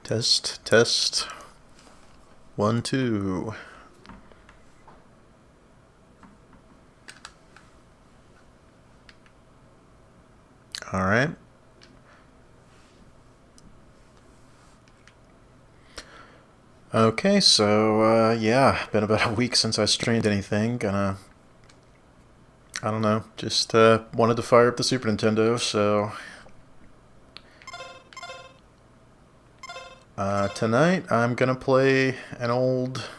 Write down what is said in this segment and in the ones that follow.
Test, test. 1, 2. All right. Okay, so, yeah, been about a week since I streamed anything. I don't know, just wanted to fire up the Super Nintendo, so tonight I'm gonna play an old,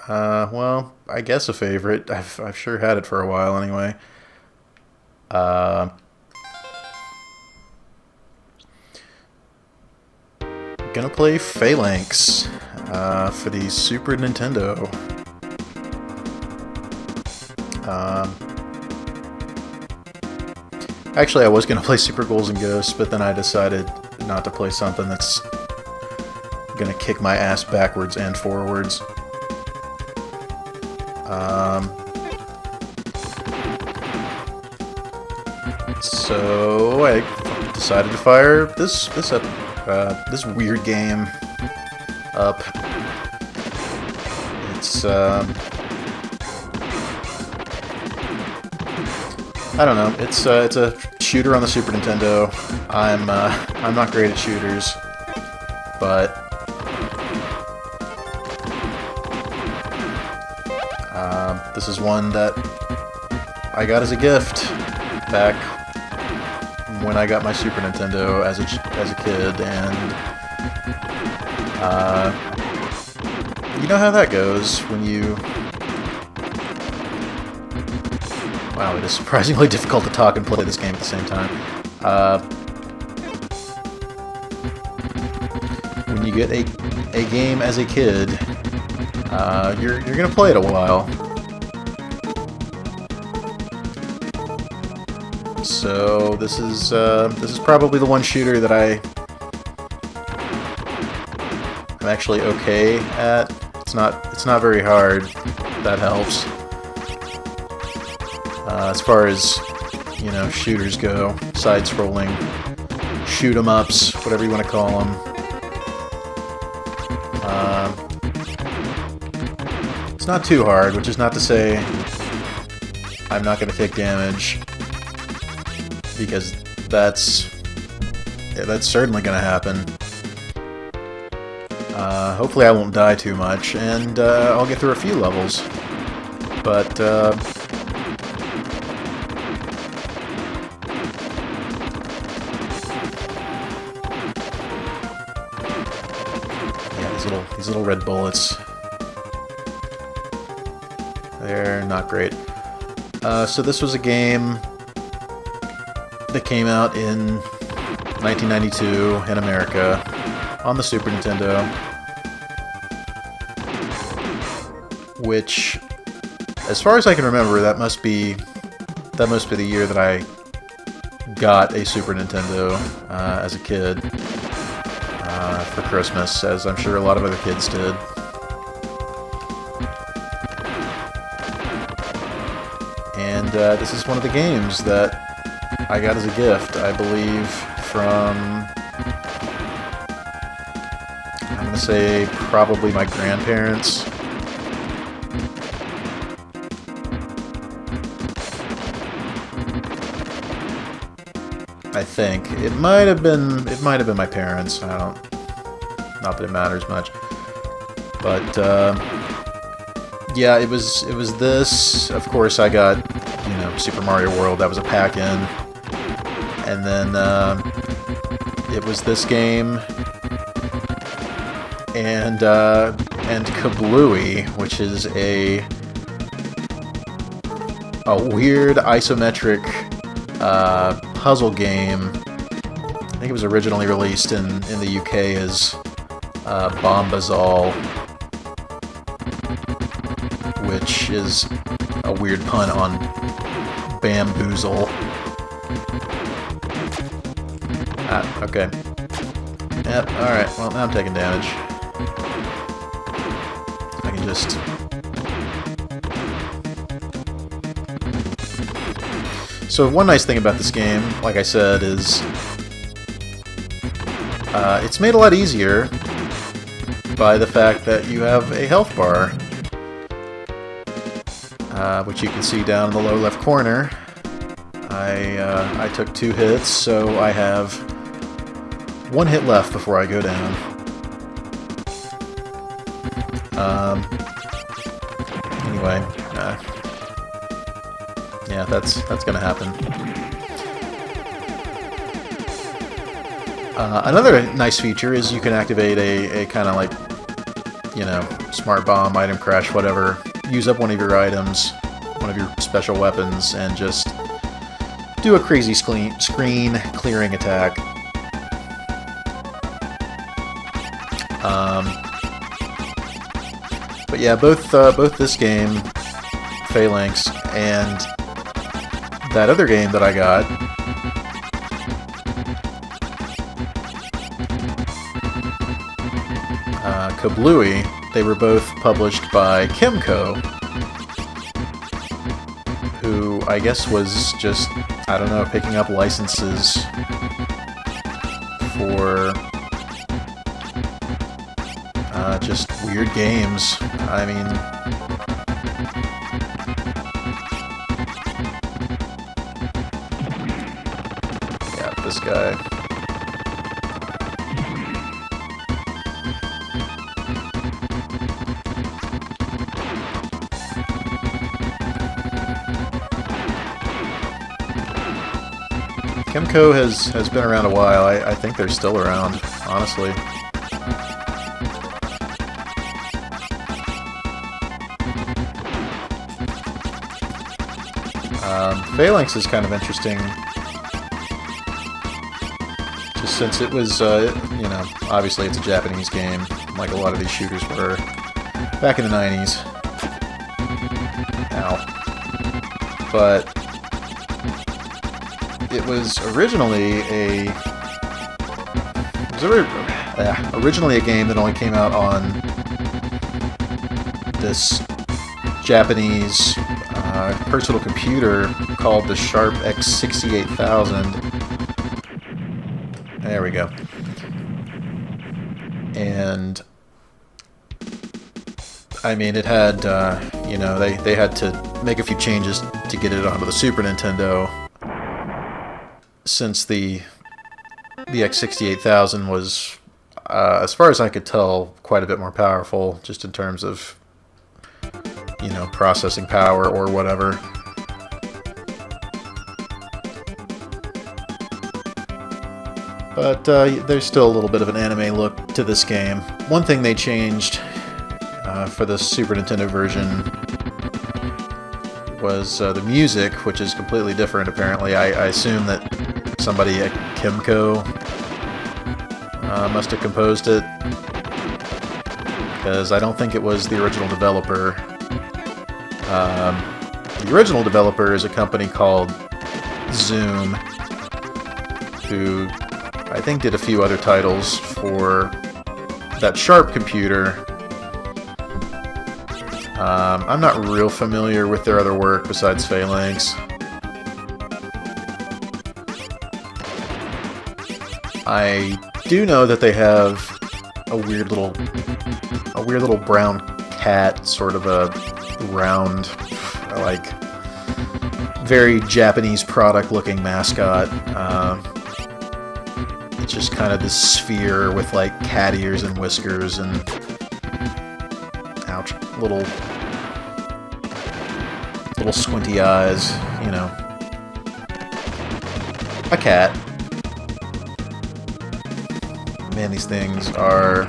well, I guess a favorite. I've sure had it for a while anyway. Uh, gonna play Phalanx for the Super Nintendo. Actually, I was gonna play Super Ghouls and Ghosts, but then I decided not to play something that's gonna kick my ass backwards and forwards. So I decided to fire this weird game up. It's I don't know. It's a shooter on the Super Nintendo. I'm not great at shooters, but this is one that I got as a gift back when I got my Super Nintendo as a kid, and you know how that goes when you. Wow, it is surprisingly difficult to talk and play this game at the same time. When you get a game as a kid, you're gonna play it a while. So this is probably the one shooter that I'm actually okay at. It's not very hard. That helps. As far as, you know, shooters go, side-scrolling, shoot-em-ups, whatever you want to call them. It's not too hard, which is not to say I'm not going to take damage, because that's certainly going to happen. Hopefully I won't die too much, and I'll get through a few levels, but these little red bullets, they're not great. So this was a game that came out in 1992 in America on the Super Nintendo, which, as far as I can remember, that must be the year that I got a Super Nintendo as a kid. For Christmas, as I'm sure a lot of other kids did. And this is one of the games that I got as a gift, I believe, from, I'm going to say, probably my grandparents. I think it might have been my parents. Not that it matters much, but yeah, it was this. Of course, I got, you know, Super Mario World. That was a pack-in, and then it was this game and Kablooey, which is a weird isometric puzzle game. I think it was originally released in the UK as Bombazol, which is a weird pun on bamboozle. Okay. Yep, alright, well, now I'm taking damage. I can just... So one nice thing about this game, like I said, is It's made a lot easier by the fact that you have a health bar, which you can see down in the lower left corner. I took 2 hits, so I have 1 hit left before I go down. Anyway, yeah, that's gonna happen. Another nice feature is you can activate a kind of like, you know, smart bomb, item crash, whatever. Use up one of your items, one of your special weapons, and just do a crazy screen clearing attack. But yeah, both this game, Phalanx, and that other game that I got, Kablooey, they were both published by Kimco, who I guess was just, I don't know, picking up licenses for just weird games. I mean, yeah, this guy. Kimco has been around a while. I think they're still around, honestly. Phalanx is kind of interesting, just since it was, you know, obviously it's a Japanese game, like a lot of these shooters were back in the 90s. Ow. But it was originally originally a game that only came out on this Japanese personal computer called the Sharp X68000. There we go. And I mean, it had, you know, they had to make a few changes to get it onto the Super Nintendo, since the X68000 was, as far as I could tell, quite a bit more powerful, just in terms of, you know, processing power or whatever. But there's still a little bit of an anime look to this game. One thing they changed for the Super Nintendo version was the music, which is completely different apparently. I assume that somebody at Kimco must have composed it, because I don't think it was the original developer. The original developer is a company called Zoom, who I think did a few other titles for that Sharp computer. I'm not real familiar with their other work besides Phalanx. I do know that they have a weird little brown cat, sort of a round, like, very Japanese product-looking mascot. It's just kind of this sphere with, like, cat ears and whiskers and, ouch, little squinty eyes, you know. A cat. Man, these things are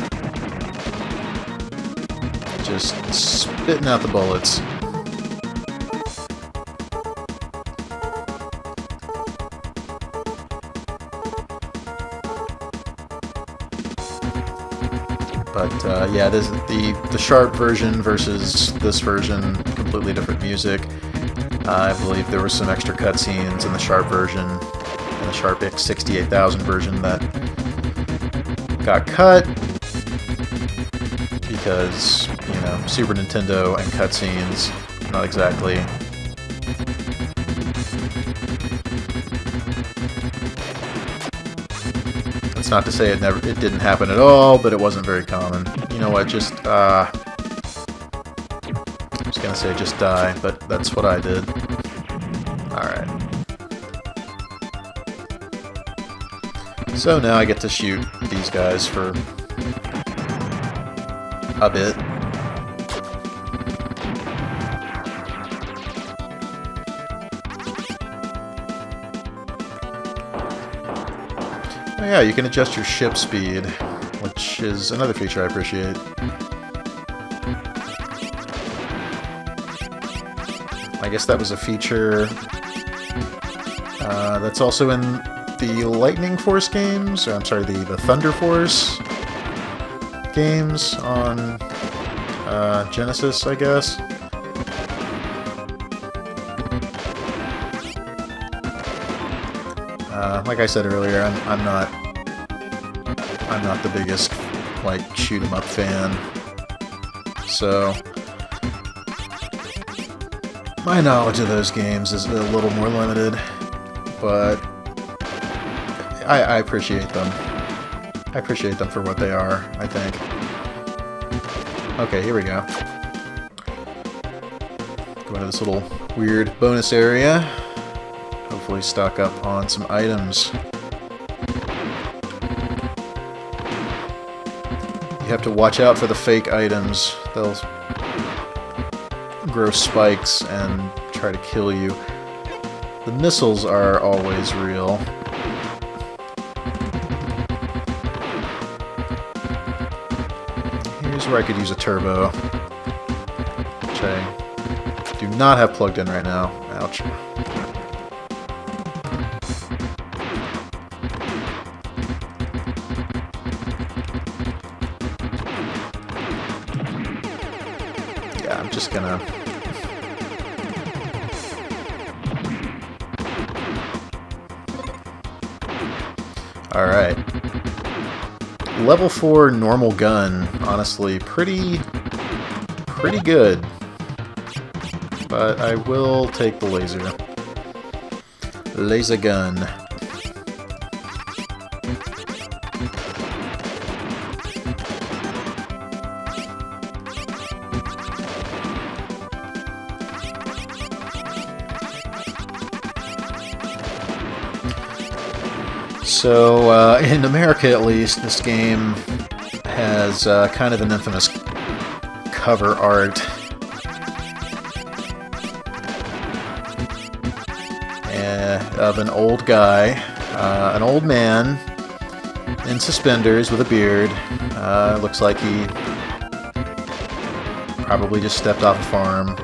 just spitting out the bullets. But yeah, this is the Sharp version versus this version, completely different music. I believe there were some extra cutscenes in the Sharp version, and the Sharp X68000 version that got cut because, you know, Super Nintendo and cutscenes, not exactly. Let's not to say it didn't happen at all, but it wasn't very common. You know what? Just I was gonna say just die, but that's what I did. All right. So now I get to shoot these guys for a bit. Oh yeah, you can adjust your ship speed, which is another feature I appreciate. I guess that was a feature that's also in the Lightning Force games, or I'm sorry, the Thunder Force games on Genesis, I guess. Like I said earlier, I'm not the biggest like shoot 'em up fan, so my knowledge of those games is a little more limited, but I appreciate them. I appreciate them for what they are, I think. Okay, here we go. Go into this little weird bonus area. Hopefully stock up on some items. You have to watch out for the fake items. They'll grow spikes and try to kill you. The missiles are always real. Here's where I could use a turbo, which I do not have plugged in right now. Ouch. I'm just gonna... Alright. Level 4 normal gun, honestly, pretty good. But I will take the laser. Laser gun. So, in America at least, this game has kind of an infamous cover art. Of an old guy, an old man in suspenders with a beard. Looks like he probably just stepped off a farm.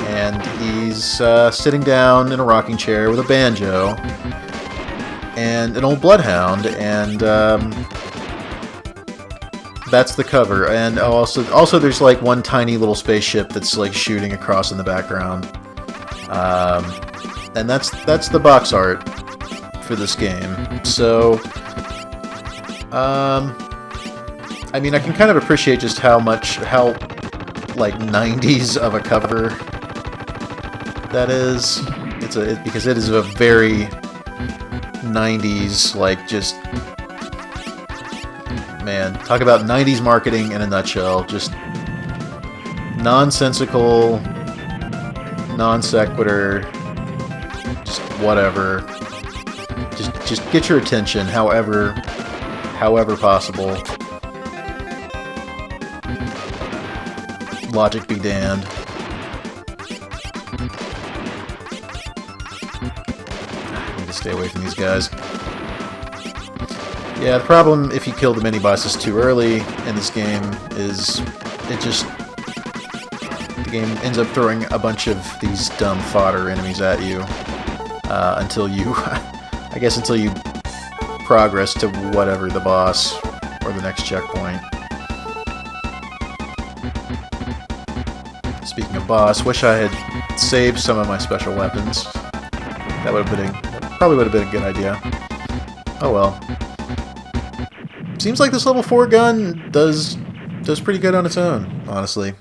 And he's sitting down in a rocking chair with a banjo and an old bloodhound, and that's the cover. And also there's like one tiny little spaceship that's like shooting across in the background, and that's the box art for this game. So I mean, I can kind of appreciate just how like 90s of a cover that is. Because it is a very 90s, like, just, man, talk about 90s marketing in a nutshell. Just nonsensical, non sequitur, just whatever. Just get your attention, however possible. Logic be damned. Stay away from these guys. Yeah, the problem if you kill the mini-bosses too early in this game is the game ends up throwing a bunch of these dumb fodder enemies at you until you, I guess until you progress to whatever the boss or the next checkpoint. Speaking of boss, wish I had saved some of my special weapons. That would have been probably would have been a good idea. Oh well. Seems like this level 4 gun does pretty good on its own, honestly.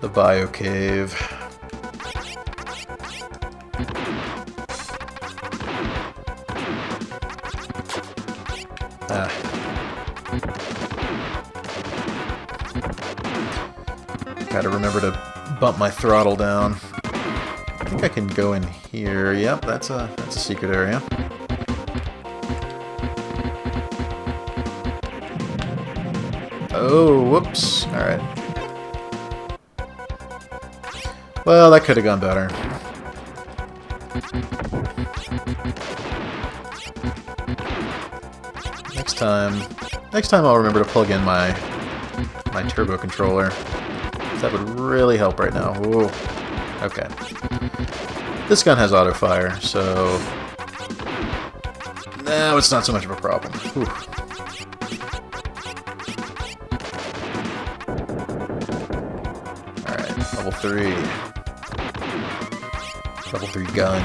The bio cave. Ah. Gotta remember to bump my throttle down. I think I can go in here. Yep, that's a secret area. Oh, whoops. Alright. Well, that could have gone better. Next time I'll remember to plug in my turbo controller. That would really help right now. Whoa. Okay. This gun has auto fire, so now it's not so much of a problem. Whew. Alright, level 3. Level 3 gun.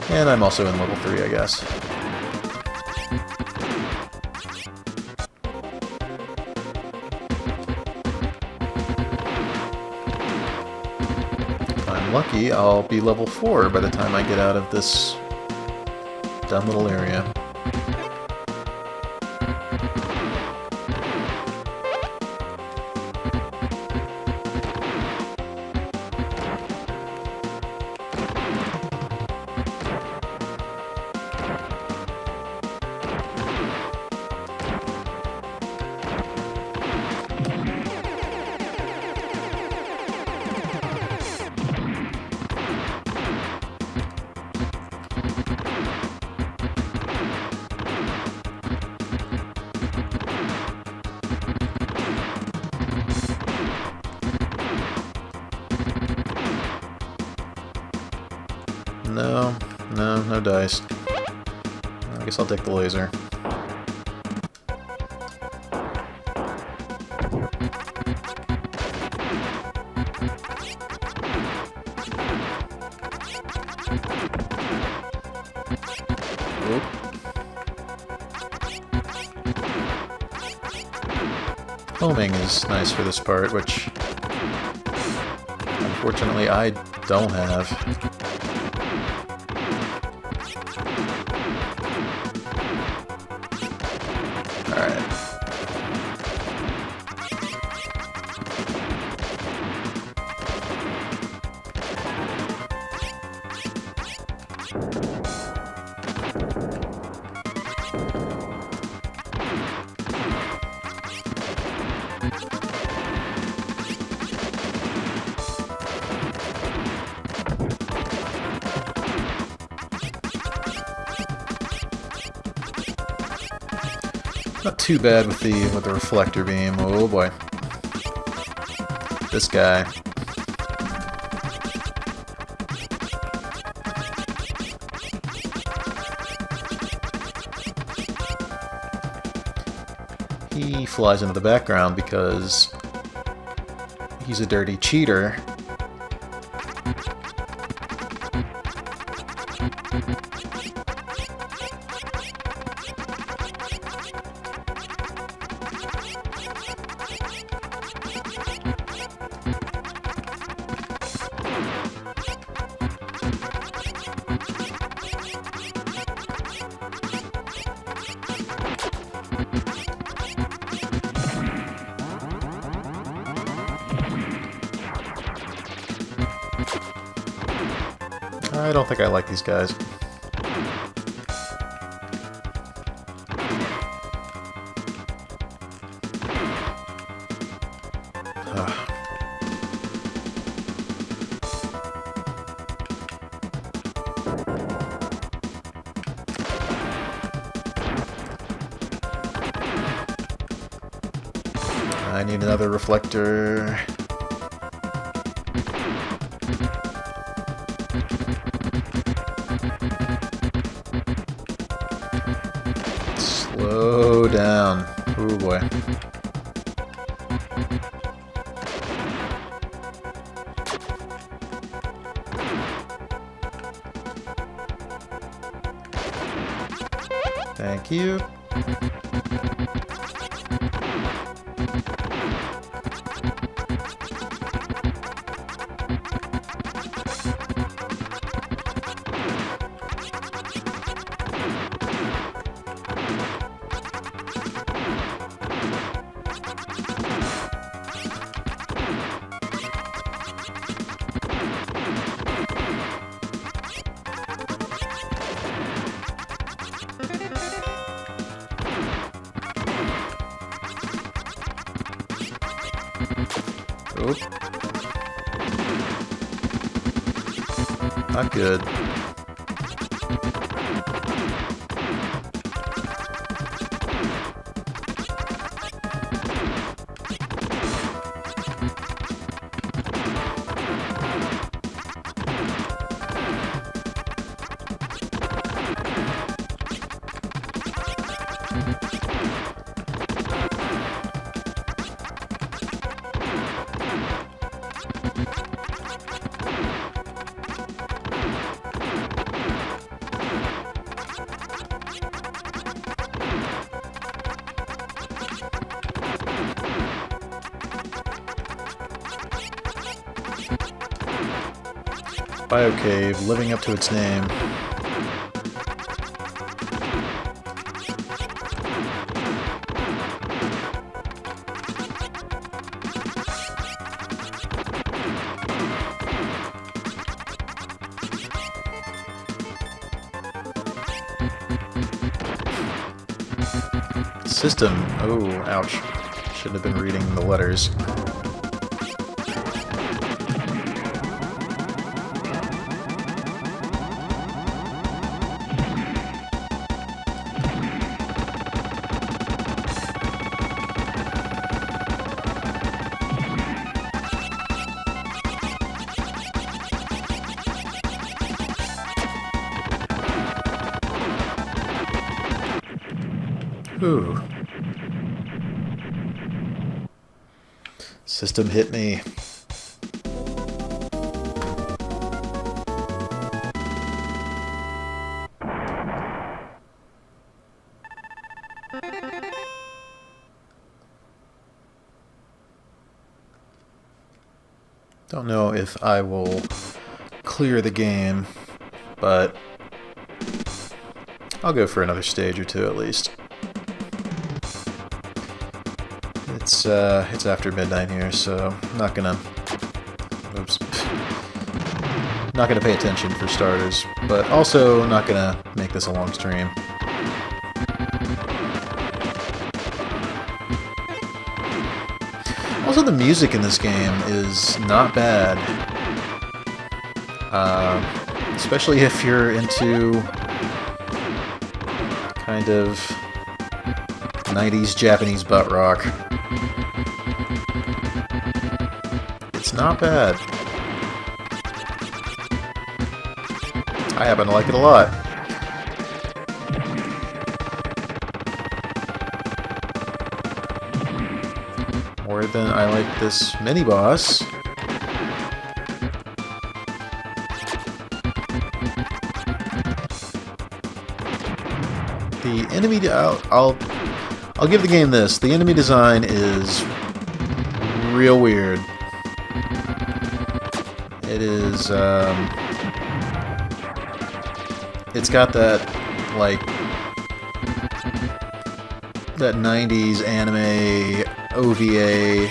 And I'm also in level 3, I guess. If I'm lucky, I'll be level 4 by the time I get out of this dumb little area. No dice. I guess I'll take the laser. Oop. Homing is nice for this part, which unfortunately I don't have. Not too bad with the reflector beam. Oh boy. This guy. He flies into the background because he's a dirty cheater. I don't think I like these guys. I need another reflector. Slow down. Oh boy. Thank you. Oop. Not good. Biocave, living up to its name. System. Oh, ouch. Shouldn't have been reading the letters. Ooh. System hit me. Don't know if I will clear the game, but I'll go for another stage or two at least. It's after midnight here, so I'm not gonna... Oops. Not gonna pay attention for starters, but also not gonna make this a long stream. Also, the music in this game is not bad. Especially if you're into kind of 90s Japanese butt rock. It's not bad. I happen to like it a lot. More than I like this mini-boss. The enemy... I'll give the game this. The enemy design is real weird. It is, it's got that, like, that 90s anime OVA,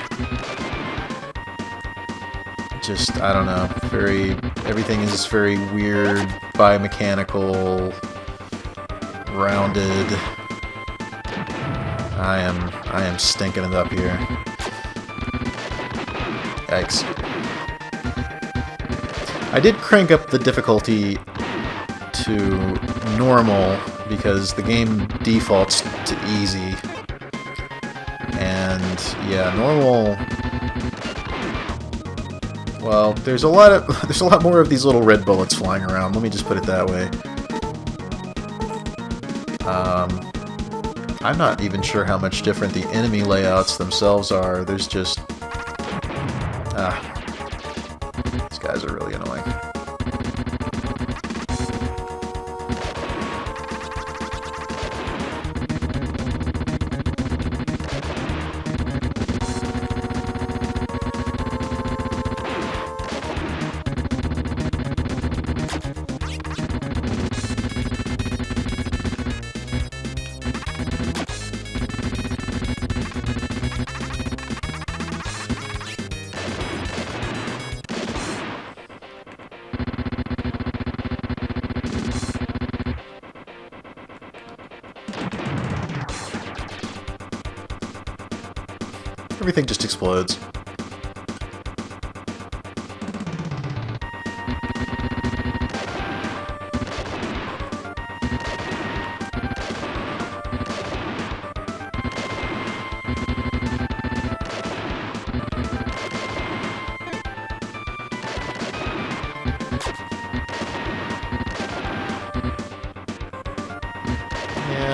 just, I don't know, everything is very weird, biomechanical, rounded. I am stinking it up here. Yikes. I did crank up the difficulty to normal because the game defaults to easy. And yeah, normal. Well, there's a lot more of these little red bullets flying around. Let me just put it that way. I'm not even sure how much different the enemy layouts themselves are. There's just... these guys are really annoying. Everything just explodes.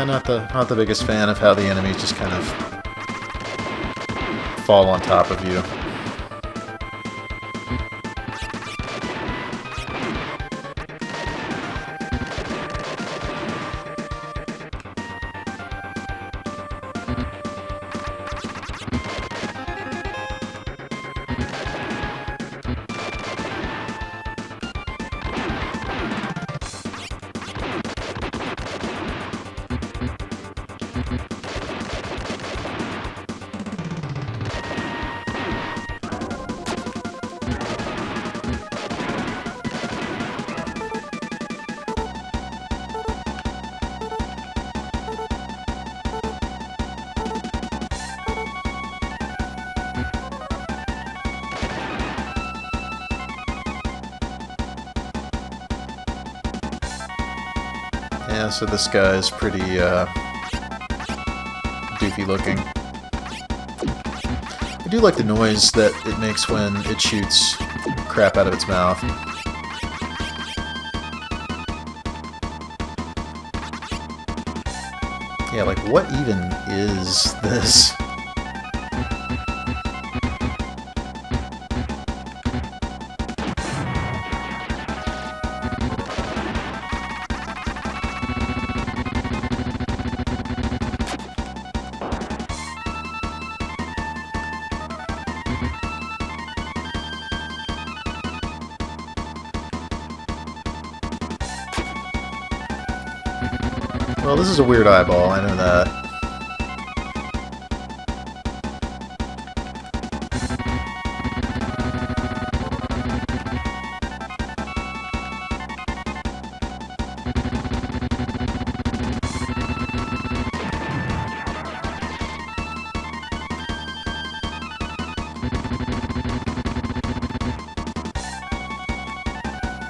Yeah, not the biggest fan of how the enemies just kind of fall on top of you. Yeah, so this guy is pretty doofy looking. I do like the noise that it makes when it shoots crap out of its mouth. Yeah, like what even is this? Well, this is a weird eyeball, I know that.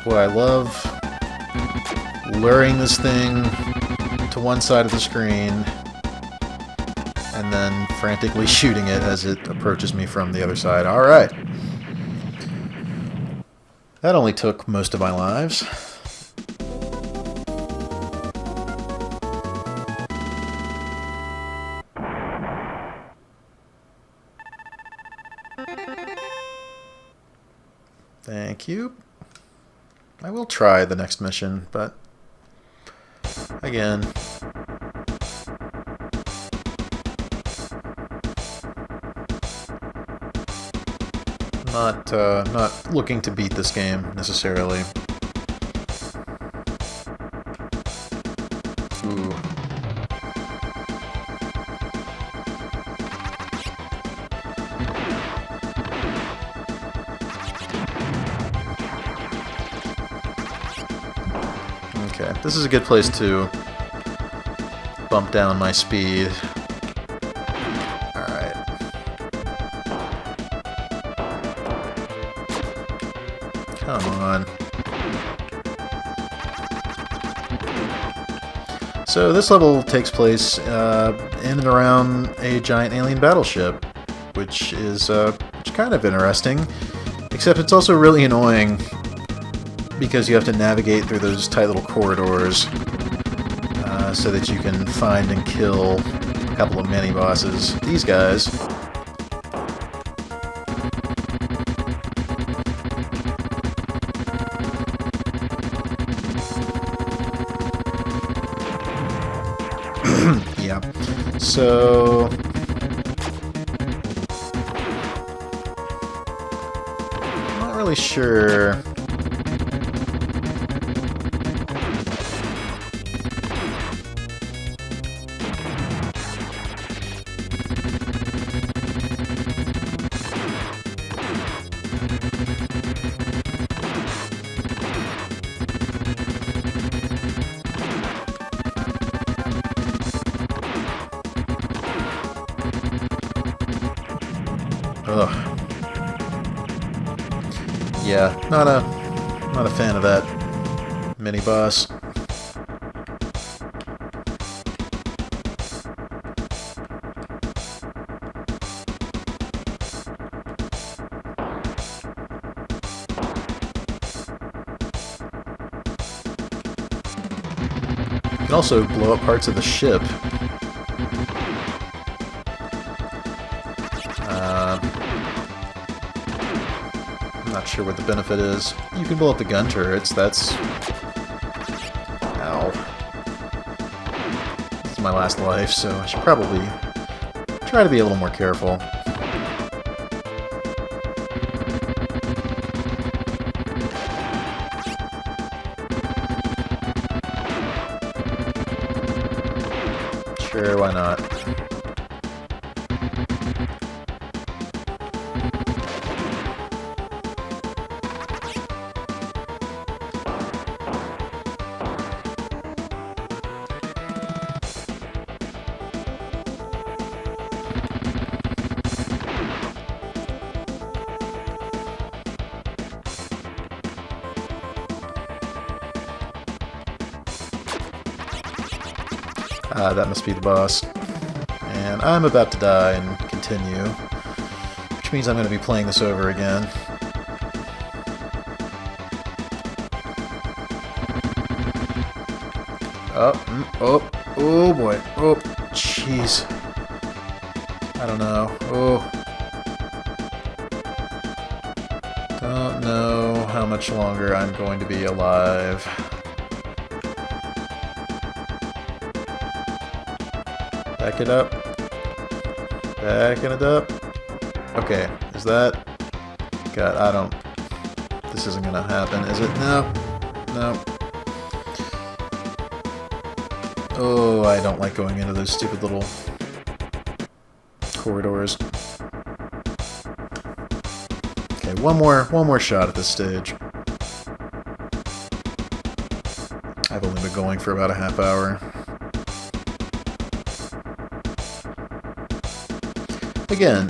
Boy, I love luring this thing to one side of the screen and then frantically shooting it as it approaches me from the other side. Alright. That only took most of my lives. Thank you. I will try the next mission, but again, not looking to beat this game necessarily. Ooh. Okay, this is a good place to bump down my speed. Alright. Come on. So this level takes place in and around a giant alien battleship, which is kind of interesting, except it's also really annoying because you have to navigate through those tight little corridors so that you can find and kill a couple of mini-bosses. These guys. Yeah. So I'm not really sure. Ugh. Yeah, not a fan of that mini boss. can also blow up parts of the ship. I'm not sure what the benefit is. You can blow up the gun turrets, that's... Ow. This is my last life, so I should probably try to be a little more careful. Sure, why not? That must be the boss. And I'm about to die and continue, which means I'm going to be playing this over again. Oh boy. Oh, jeez. I don't know. Oh. Don't know how much longer I'm going to be alive. Back it up. Backing it up. Okay, is that... God, I don't... This isn't gonna happen, is it? No. No. Oh, I don't like going into those stupid little corridors. Okay, one more shot at this stage. I've only been going for about a half hour. Again,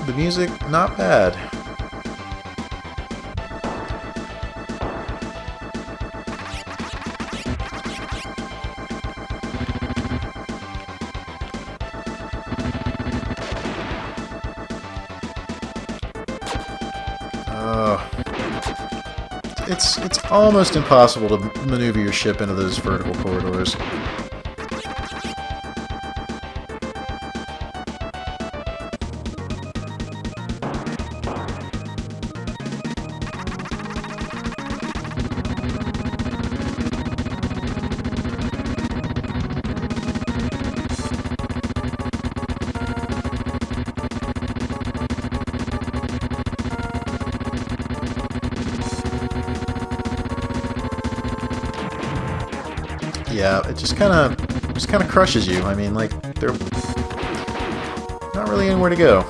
the music, not bad. It's almost impossible to maneuver your ship into those vertical corridors. Yeah, it just kind of crushes you. I mean, like, they're not really anywhere to go.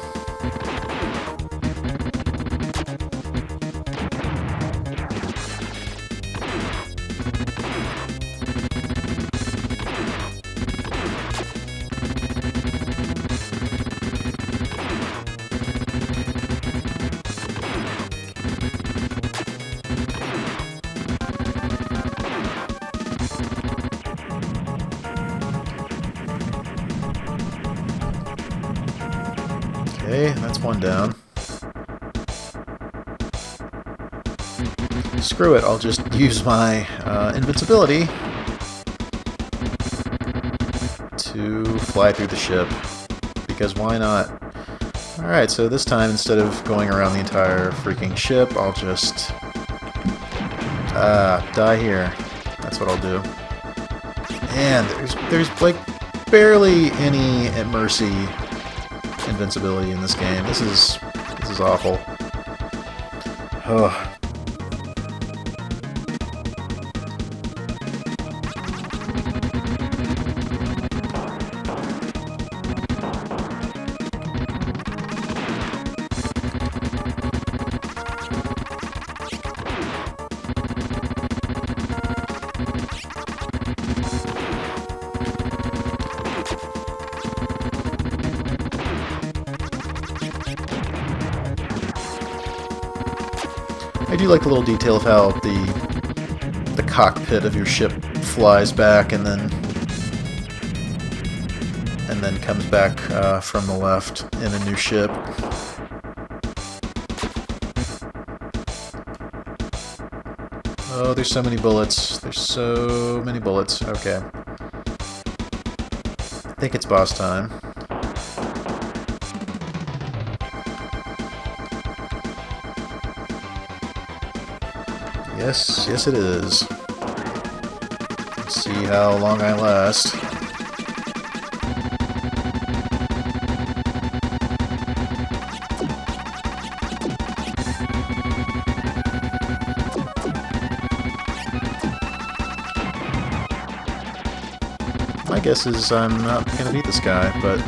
Okay, that's one down. Screw it, I'll just use my invincibility to fly through the ship, because why not? Alright, so this time, instead of going around the entire freaking ship, I'll just die here. That's what I'll do. And there's like barely any at mercy invincibility in this game. This is awful. Ugh. I do like the little detail of how the cockpit of your ship flies back and then comes back from the left in a new ship. Oh, there's so many bullets. There's so many bullets. Okay. I think it's boss time. Yes, yes it is. Let's see how long I last. My guess is I'm not gonna beat this guy, but...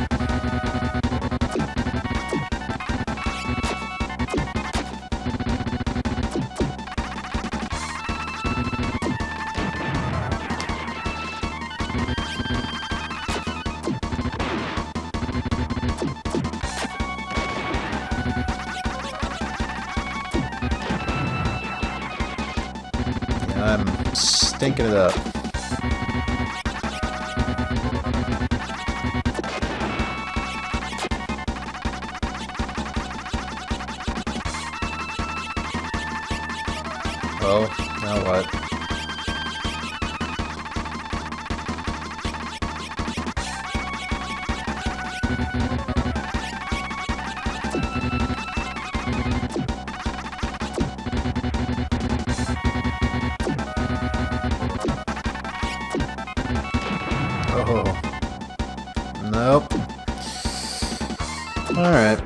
yeah, I'm stinking it up. Well, now what? Oh. Nope. Alright.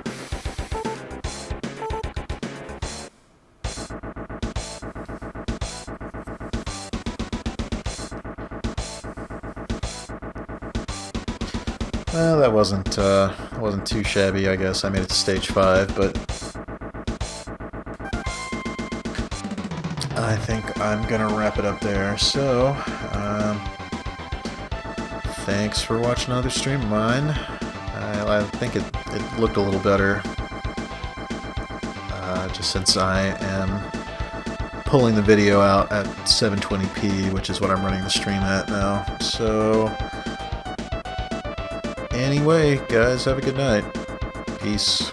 Well, that wasn't too shabby, I guess. I made it to stage 5, but I think I'm gonna wrap it up there. So, thanks for watching another stream of mine. I think it looked a little better, just since I am pulling the video out at 720p, which is what I'm running the stream at now. So, anyway, guys, have a good night. Peace.